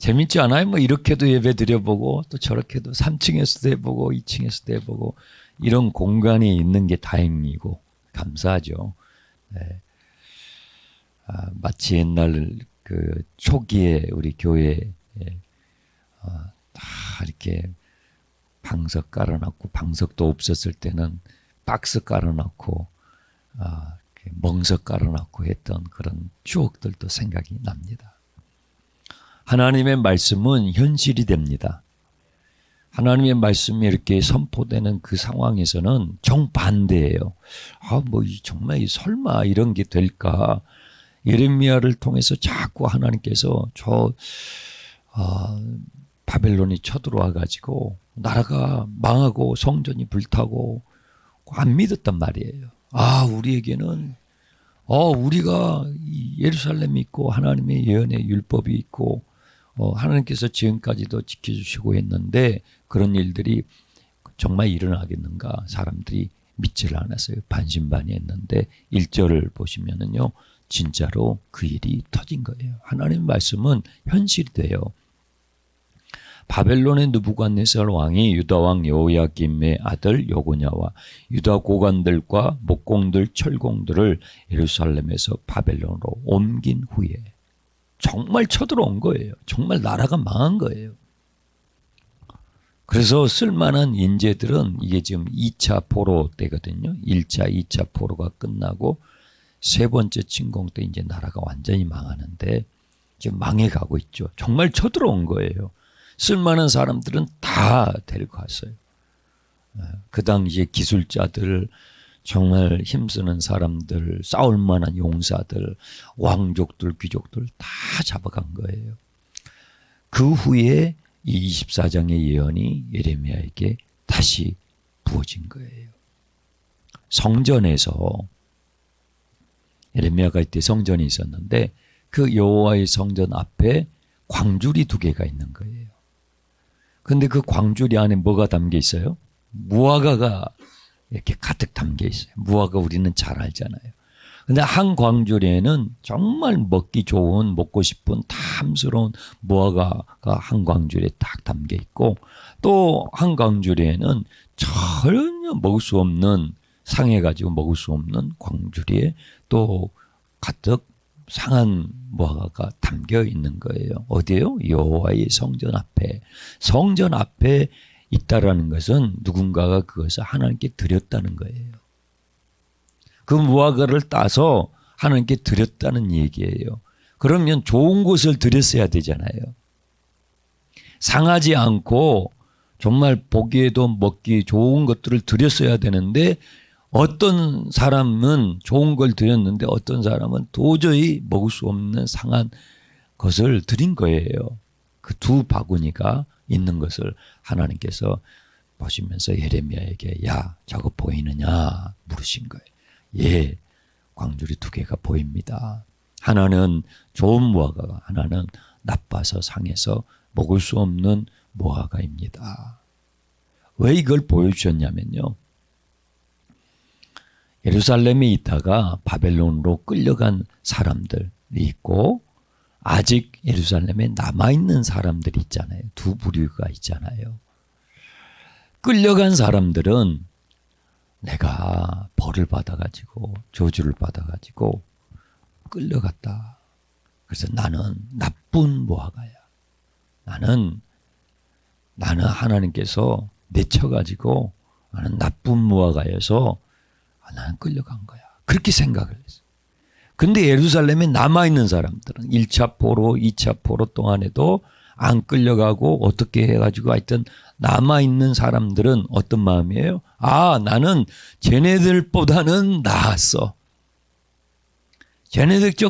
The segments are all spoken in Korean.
재밌지 않아요? 뭐 이렇게도 예배 드려보고 또 저렇게도 3층에서도 해보고 2층에서도 해보고 이런 공간이 있는 게 다행이고 감사하죠. 네. 마치 옛날 그 초기에 우리 교회에 다 이렇게 방석 깔아놨고 방석도 없었을 때는 박스 깔아놓고 멍석 깔아놓고 했던 그런 추억들도 생각이 납니다. 하나님의 말씀은 현실이 됩니다. 하나님의 말씀이 이렇게 선포되는 그 상황에서는 정반대예요. 정말 설마 이런 게 될까? 예레미야를 통해서 자꾸 하나님께서 바벨론이 쳐들어와 가지고 나라가 망하고 성전이 불타고 안 믿었단 말이에요. 우리에게는 우리가 예루살렘이 있고 하나님의 예언의 율법이 있고 하나님께서 지금까지도 지켜주시고 했는데 그런 일들이 정말 일어나겠는가? 사람들이 믿지를 않았어요. 반신반의했는데 1절을 보시면은요, 진짜로 그 일이 터진 거예요. 하나님의 말씀은 현실이 돼요. 바벨론의 느부갓네살 왕이 유다 왕 여호야김의 아들 여고냐와 유다 고관들과 목공들, 철공들을 예루살렘에서 바벨론으로 옮긴 후에 정말 쳐들어온 거예요. 정말 나라가 망한 거예요. 그래서 쓸만한 인재들은 이게 지금 2차 포로 때거든요. 1차, 2차 포로가 끝나고 세 번째 침공 때 이제 나라가 완전히 망하는데 지금 망해가고 있죠. 정말 쳐들어온 거예요. 쓸만한 사람들은 다 데리고 왔어요. 그 당시에 기술자들, 정말 힘쓰는 사람들, 싸울 만한 용사들, 왕족들, 귀족들 다 잡아간 거예요. 그 후에 이 24장의 예언이 예레미야에게 다시 부어진 거예요. 성전에서 예레미야가 이때 성전이 있었는데 그 여호와의 성전 앞에 광주리 2개가 있는 거예요. 근데 그 광주리 안에 뭐가 담겨 있어요? 무화과가 이렇게 가득 담겨 있어요. 무화과 우리는 잘 알잖아요. 근데 한 광주리에는 정말 먹기 좋은, 먹고 싶은 탐스러운 무화과가 한 광주리에 딱 담겨 있고 또 한 광주리에는 전혀 먹을 수 없는, 상해가지고 먹을 수 없는 광주리에 또 가득 상한 무화과가 담겨 있는 거예요. 어디에요? 여호와의 성전 앞에. 성전 앞에 있다라는 것은 누군가가 그것을 하나님께 드렸다는 거예요. 그 무화과를 따서 하나님께 드렸다는 얘기예요. 그러면 좋은 것을 드렸어야 되잖아요. 상하지 않고 정말 보기에도 먹기 좋은 것들을 드렸어야 되는데 어떤 사람은 좋은 걸 드렸는데 어떤 사람은 도저히 먹을 수 없는 상한 것을 드린 거예요. 그 두 바구니가 있는 것을 하나님께서 보시면서 예레미야에게 야, 저거 보이느냐 물으신 거예요. 예, 광주리 2개가 보입니다. 하나는 좋은 무화과가, 하나는 나빠서 상해서 먹을 수 없는 무화과입니다. 왜 이걸 보여주셨냐면요, 예루살렘에 있다가 바벨론으로 끌려간 사람들이 있고 아직 예루살렘에 남아있는 사람들이 있잖아요. 두 부류가 있잖아요. 끌려간 사람들은 내가 벌을 받아가지고 저주를 받아가지고 끌려갔다. 그래서 나는 나쁜 무화과야. 나는 하나님께서 내쳐가지고 나는 나쁜 무화과여서 나는 끌려간 거야. 그렇게 생각을 했어요. 근데 예루살렘에 남아있는 사람들은 1차 포로, 2차 포로 동안에도 안 끌려가고 어떻게 해가지고 하여튼 남아있는 사람들은 어떤 마음이에요? 나는 쟤네들보다는 나았어.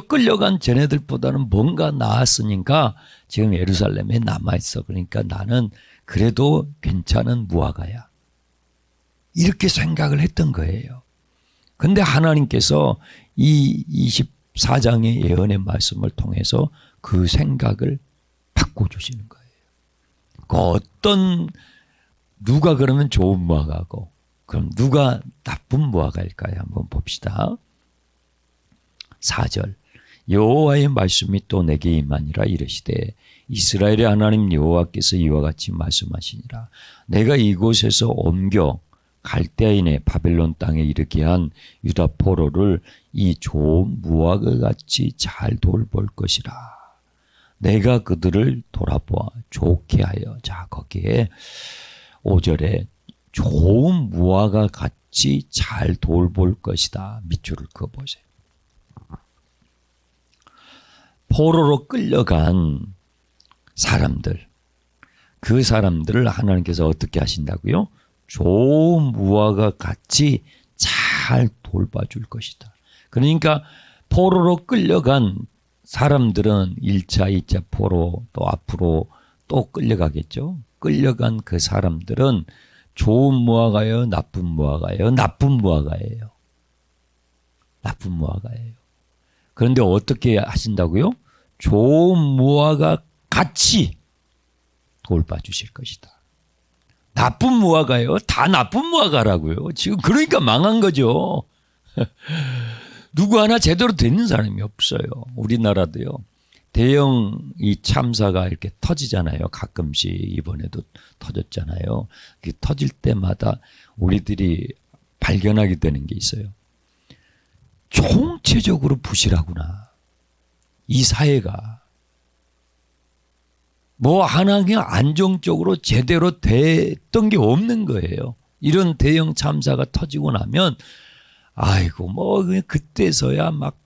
끌려간 쟤네들보다는 뭔가 나았으니까 지금 예루살렘에 남아있어. 그러니까 나는 그래도 괜찮은 무화과야. 이렇게 생각을 했던 거예요. 근데 하나님께서 이 24장의 예언의 말씀을 통해서 그 생각을 바꿔주시는 거예요. 누가 그러면 좋은 무화과고, 그럼 누가 나쁜 무화과일까요? 한번 봅시다. 4절. 여호와의 말씀이 또 내게 임하니라 이르시되 이스라엘의 하나님 여호와께서 이와 같이 말씀하시니라. 내가 이곳에서 옮겨 갈대아인의 바벨론 땅에 이르게 한 유다 포로를 이 좋은 무화과 같이 잘 돌볼 것이라. 내가 그들을 돌아보아 좋게 하여. 자, 거기에 5절에 좋은 무화과 같이 잘 돌볼 것이다. 밑줄을 그어보세요. 포로로 끌려간 사람들, 그 사람들을 하나님께서 어떻게 하신다고요? 좋은 무화과 같이 잘 돌봐줄 것이다. 그러니까 포로로 끌려간 사람들은 1차, 2차 포로 또 앞으로 또 끌려가겠죠. 끌려간 그 사람들은 좋은 무화과예요, 나쁜 무화과예요? 나쁜 무화과예요. 나쁜 무화과예요. 그런데 어떻게 하신다고요? 좋은 무화과 같이 돌봐주실 것이다. 나쁜 무화과예요? 다 나쁜 무화과라고요. 지금 그러니까 망한 거죠. 누구 하나 제대로 되는 사람이 없어요. 우리나라도요. 대형 이 참사가 이렇게 터지잖아요. 가끔씩 이번에도 터졌잖아요. 터질 때마다 우리들이 발견하게 되는 게 있어요. 총체적으로 부실하구나. 이 사회가. 뭐 하나 그냥 안정적으로 제대로 됐던 게 없는 거예요. 이런 대형 참사가 터지고 나면 아이고 뭐 그때서야 막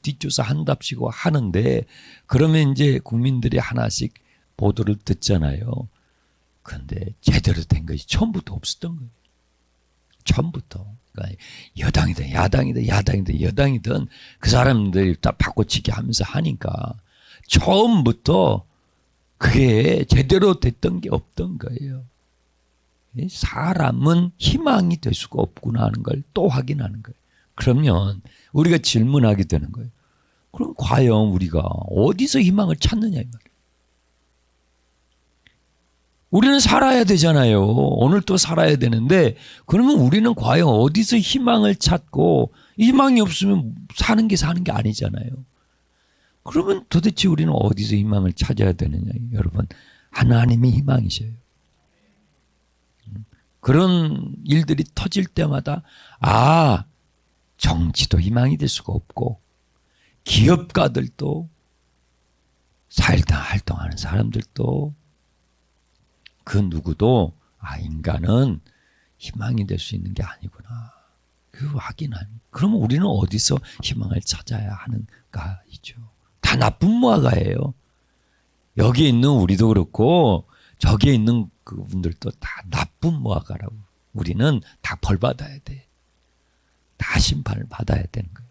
뒷조사 한답시고 하는데 그러면 이제 국민들이 하나씩 보도를 듣잖아요. 그런데 제대로 된 것이 처음부터 없었던 거예요. 처음부터. 그러니까 여당이든 야당이든 야당이든 여당이든 그 사람들이 다 바꿔치기 하면서 하니까 처음부터 그게 제대로 됐던 게 없던 거예요. 사람은 희망이 될 수가 없구나 하는 걸 또 확인하는 거예요. 그러면 우리가 질문하게 되는 거예요. 그럼 과연 우리가 어디서 희망을 찾느냐 이 말이에요. 우리는 살아야 되잖아요. 오늘 또 살아야 되는데 그러면 우리는 과연 어디서 희망을 찾고 희망이 없으면 사는 게 아니잖아요. 그러면 도대체 우리는 어디서 희망을 찾아야 되느냐. 여러분, 하나님이 희망이셔요. 그런 일들이 터질 때마다 정치도 희망이 될 수가 없고 기업가들도 활동하는 사람들도 그 누구도 인간은 희망이 될 수 있는 게 아니구나. 그 확인하니. 그러면 우리는 어디서 희망을 찾아야 하는가이죠. 다 나쁜 무화과예요. 여기에 있는 우리도 그렇고 저기에 있는 그분들도 다 나쁜 무화과라고. 우리는 다 벌받아야 돼. 다 심판을 받아야 되는 거예요.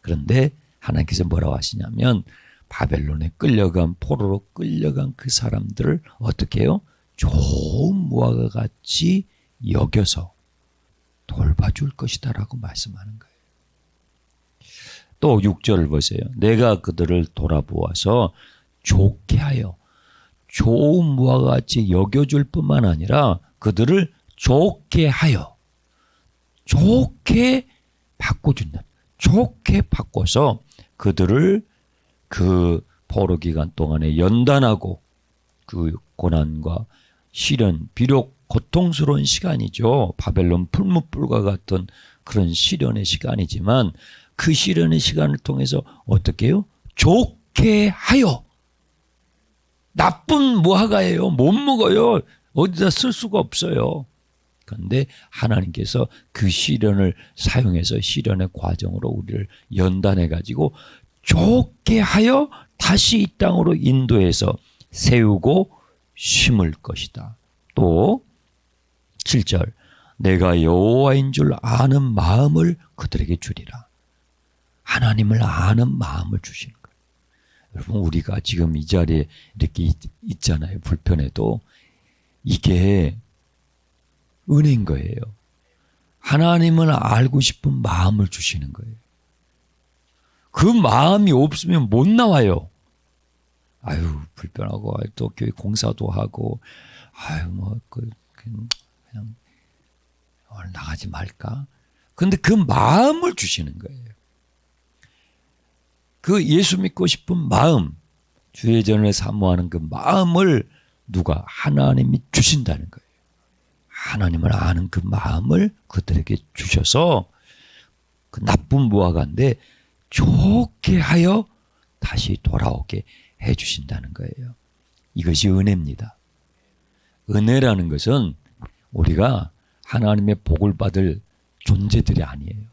그런데 하나님께서 뭐라고 하시냐면 바벨론에 끌려간 포로로 끌려간 그 사람들을 어떻게 해요? 좋은 무화과 같이 여겨서 돌봐줄 것이다 라고 말씀하는 거예요. 또 6절을 보세요. 내가 그들을 돌아보아서 좋게 하여 좋은 무화과 같이 여겨줄 뿐만 아니라 그들을 좋게 하여 좋게 바꿔준다. 좋게 바꿔서 그들을 그 포로 기간 동안에 연단하고 그 고난과 시련, 비록 고통스러운 시간이죠. 바벨론 풀무불과 같은 그런 시련의 시간이지만 그 시련의 시간을 통해서 어떻게 해요? 좋게 하여. 나쁜 무화과예요. 못 먹어요. 어디다 쓸 수가 없어요. 그런데 하나님께서 그 시련을 사용해서 시련의 과정으로 우리를 연단해가지고 좋게 하여 다시 이 땅으로 인도해서 세우고 심을 것이다. 또 7절 내가 여호와인 줄 아는 마음을 그들에게 주리라. 하나님을 아는 마음을 주시는 거예요. 여러분 우리가 지금 이 자리에 이렇게 있잖아요. 불편해도 이게 은혜인 거예요. 하나님을 알고 싶은 마음을 주시는 거예요. 그 마음이 없으면 못 나와요. 불편하고 또 교회 공사도 하고 그냥 오늘 나가지 말까? 근데 그 마음을 주시는 거예요. 그 예수 믿고 싶은 마음, 주의 전을 사모하는 그 마음을 누가? 하나님이 주신다는 거예요. 하나님을 아는 그 마음을 그들에게 주셔서 그 나쁜 무화과인데 좋게 하여 다시 돌아오게 해 주신다는 거예요. 이것이 은혜입니다. 은혜라는 것은 우리가 하나님의 복을 받을 존재들이 아니에요.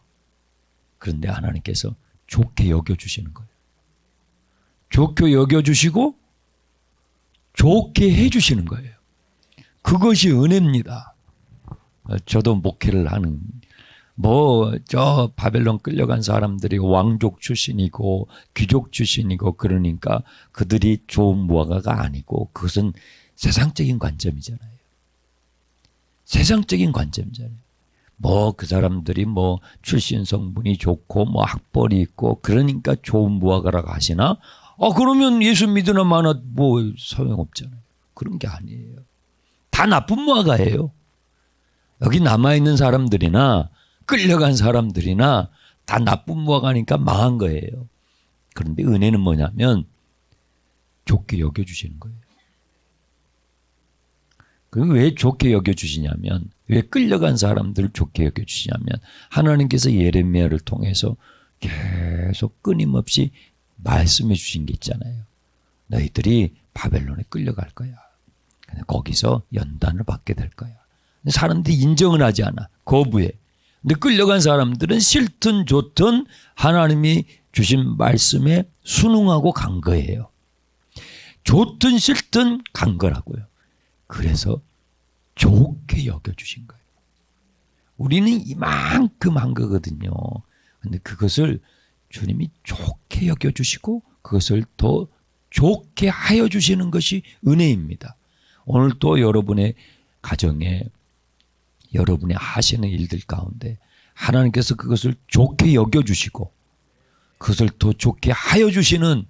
그런데 하나님께서 좋게 여겨주시는 거예요. 좋게 여겨주시고 좋게 해주시는 거예요. 그것이 은혜입니다. 저도 목회를 하는 저 바벨론 끌려간 사람들이 왕족 출신이고 귀족 출신이고 그러니까 그들이 좋은 무화과가 아니고 그것은 세상적인 관점이잖아요. 세상적인 관점이잖아요. 그 사람들이 출신 성분이 좋고 학벌이 있고 그러니까 좋은 무화과라고 하시나? 그러면 예수 믿으나 마나 소용없잖아요. 그런 게 아니에요. 다 나쁜 무화과예요. 여기 남아있는 사람들이나 끌려간 사람들이나 다 나쁜 무화과니까 망한 거예요. 그런데 은혜는 뭐냐면 좋게 여겨주시는 거예요. 그리고 왜 좋게 여겨주시냐면, 왜 끌려간 사람들을 좋게 여겨주시냐면 하나님께서 예레미야를 통해서 계속 끊임없이 말씀해 주신 게 있잖아요. 너희들이 바벨론에 끌려갈 거야. 거기서 연단을 받게 될 거야. 사람들이 인정을 하지 않아. 거부해. 근데 끌려간 사람들은 싫든 좋든 하나님이 주신 말씀에 순응하고 간 거예요. 좋든 싫든 간 거라고요. 그래서 좋게 여겨주신 거예요. 우리는 이만큼 한 거거든요. 근데 그것을 주님이 좋게 여겨주시고 그것을 더 좋게 하여 주시는 것이 은혜입니다. 오늘 또 여러분의 가정에 여러분이 하시는 일들 가운데 하나님께서 그것을 좋게 여겨주시고 그것을 더 좋게 하여 주시는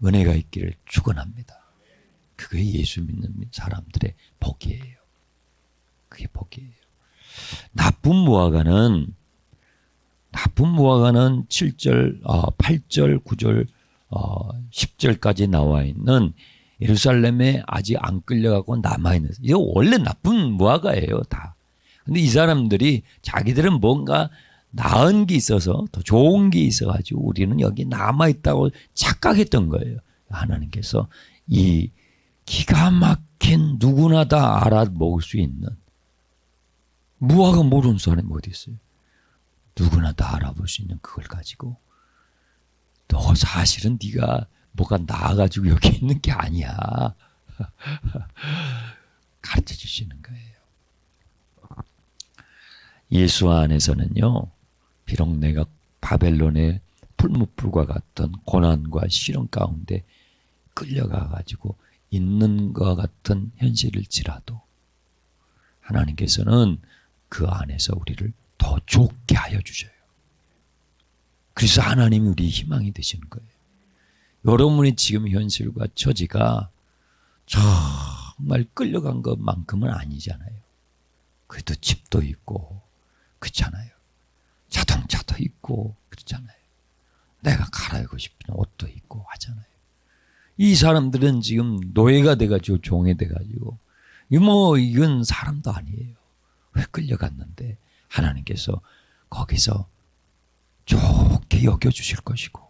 은혜가 있기를 축원합니다. 그게 예수 믿는 사람들의 복이에요. 그게 복이에요. 나쁜 무화과는 7절, 8절, 9절, 10절까지 나와 있는 예루살렘에 아직 안 끌려가고 남아있는, 이거 원래 나쁜 무화과예요, 다. 근데 이 사람들이 자기들은 뭔가 나은 게 있어서, 더 좋은 게 있어가지고 우리는 여기 남아있다고 착각했던 거예요. 하나님께서 이 기가 막힌 누구나 다 알아먹을 수 있는 무화과 모르는 사람이 어디 있어요? 누구나 다 알아볼 수 있는 그걸 가지고 너 사실은 네가 뭐가 나아가지고 여기 있는 게 아니야. 가르쳐 주시는 거예요. 예수 안에서는요, 비록 내가 바벨론의 풀무불과 같은 고난과 시련 가운데 끌려가가지고 있는 것 같은 현실일지라도 하나님께서는 그 안에서 우리를 더 좋게 하여 주셔요. 그래서 하나님이 우리 희망이 되시는 거예요. 여러분의 지금 현실과 처지가 정말 끌려간 것만큼은 아니잖아요. 그래도 집도 있고 그렇잖아요. 자동차도 있고 그렇잖아요. 내가 갈아입고 싶은 옷도 있고 하잖아요. 이 사람들은 지금 노예가 돼가지고 종이 돼가지고 이건 사람도 아니에요. 왜 끌려갔는데 하나님께서 거기서 좋게 여겨주실 것이고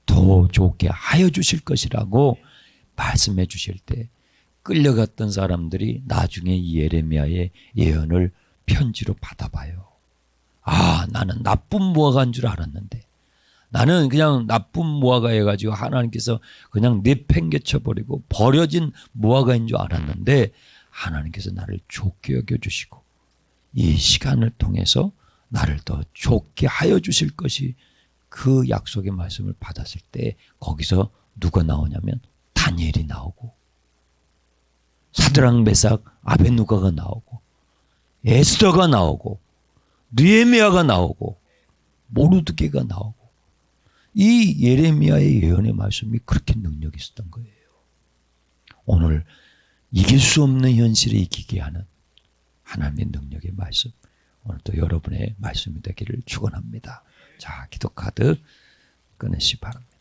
더 좋게 하여 주실 것이라고 말씀해 주실 때 끌려갔던 사람들이 나중에 예레미야의 예언을 편지로 받아봐요. 나는 나쁜 무화과인 줄 알았는데, 나는 그냥 나쁜 무화과 해가지고 하나님께서 그냥 내팽개쳐버리고 버려진 무화과인 줄 알았는데 하나님께서 나를 좋게 여겨주시고 이 시간을 통해서 나를 더 좋게 하여 주실 것이, 그 약속의 말씀을 받았을 때 거기서 누가 나오냐면 다니엘이 나오고 사드락 메삭 아벳느고가 나오고 에스더가 나오고 느헤미야가 나오고 모르드게가 나오고, 이 예레미야의 예언의 말씀이 그렇게 능력이 있었던 거예요. 오늘 이길 수 없는 현실에 이기게 하는 하나님의 능력의 말씀, 오늘도 여러분의 말씀이 되기를 축원합니다. 자, 기도 카드 꺼내시 바랍니다.